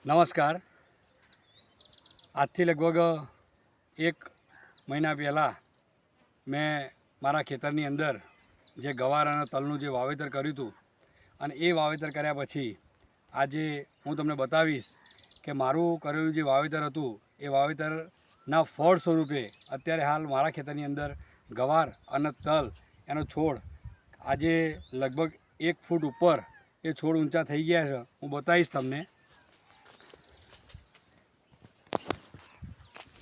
નમસ્કાર. આજથી લગભગ 1 મહિના પહેલાં મેં મારા ખેતરની અંદર જે ગવાર અને તલનું જે વાવેતર કર્યું હતું અને એ વાવેતર કર્યા પછી આજે હું તમને બતાવીશ કે મારું કરેલું જે વાવેતર હતું એ વાવેતરના ફળ સ્વરૂપે અત્યારે હાલ મારા ખેતરની અંદર ગવાર અને તલ એનો છોડ આજે લગભગ 1 ફૂટ ઉપર એ છોડ ઊંચા થઈ ગયા છે. હું બતાવીશ તમને.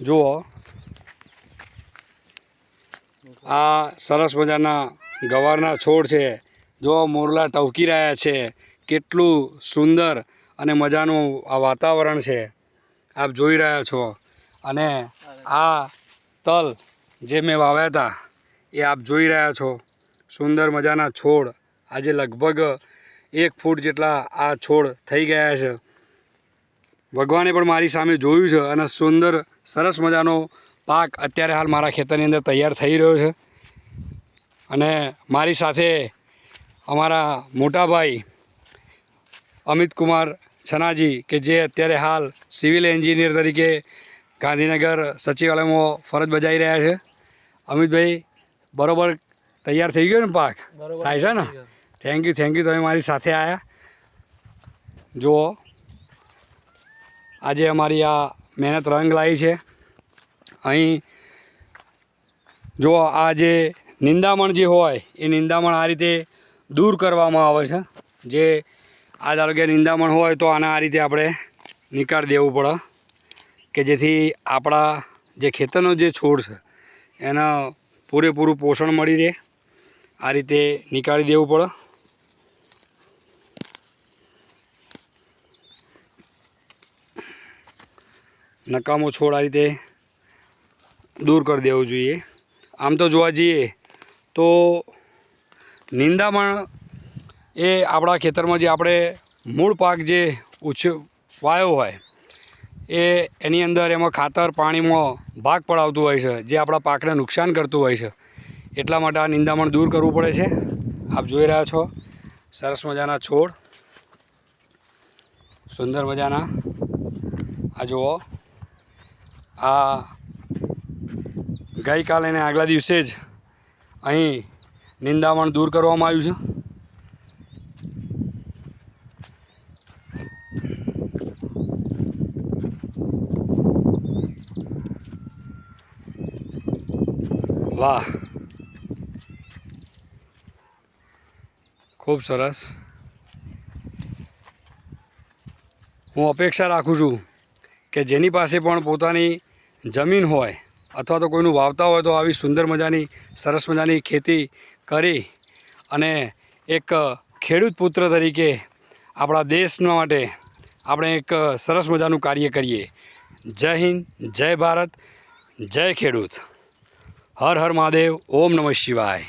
જુઓ, આ સરસ મજાના ગવારના છોડ છે. જુઓ, મોરલા ટવકી રહ્યા છે. કેટલું સુંદર અને મજાનું આ વાતાવરણ છે, આપ જોઈ રહ્યા છો. અને આ તલ જે મેં વાવ્યા હતા એ આપ જોઈ રહ્યા છો. સુંદર મજાના છોડ આજે લગભગ 1 ફૂટ જેટલા આ છોડ થઈ ગયા છે. ભગવાને પણ મારી સામે જોયું છે અને સુંદર સરસ મજાનો પાક અત્યારે હાલ મારા ખેતરની અંદર તૈયાર થઈ રહ્યો છે. અને મારી સાથે અમારા મોટાભાઈ અમિતકુમાર છનાજી કે જે અત્યારે હાલ સિવિલ એન્જિનિયર તરીકે ગાંધીનગર સચિવાલયમાં ફરજ બજાવી રહ્યા છે. અમિતભાઈ, બરાબર તૈયાર થઈ ગયો ને પાક? થાય છે ને? થેન્ક યુ તમે મારી સાથે આવ્યા. જુઓ, આજે અમારી આ મહેનત રંગ લાવી છે. અહીં જુઓ, આ જે નિંદામણ જે હોય એ નિંદામણ આ રીતે દૂર કરવામાં આવે છે. જે આ ધારો કે નિંદામણ હોય તો આને આ રીતે આપણે નીકાળી દેવું પડે કે જેથી આપણા જે ખેતરનો જે છોડ છે એને પૂરેપૂરું પોષણ મળી રહે. આ રીતે નીકાળી દેવું પડે. નકામો છોડ આ રીતે દૂર કરી દેવું જોઈએ. આમ તો જોવા જઈએ તો નિંદામણ એ આપણા ખેતરમાં જે આપણે મૂળ પાક જે વાયો હોય એની અંદર એમાં ખાતર પાણીમાં ભાગ પડાવતું હોય છે, જે આપણા પાકને નુકસાન કરતું હોય છે. એટલા માટે આ નિંદામણ દૂર કરવું પડે છે. આપ જોઈ રહ્યા છો સરસ મજાના છોડ, સુંદર મજાના. આ જુઓ, આ ગઈકાલે ને આગલા દિવસે જ અહીં નિંદામણ દૂર કરવામાં આવ્યું છે. વાહ, ખૂબ સરસ. હું અપેક્ષા રાખું છું કે જેની પાસે પણ પોતાની જમીન હોય અથવા તો કોઈનું વાવતા હોય તો આવી સુંદર મજાની સરસ મજાની ખેતી કરી અને એક ખેડૂત પુત્ર તરીકે આપણા દેશના માટે આપણે એક સરસ મજાનું કાર્ય કરીએ. જય હિન્દ, જય ભારત, જય ખેડૂત. હર હર મહાદેવ. ઓમ નમઃ શિવાય.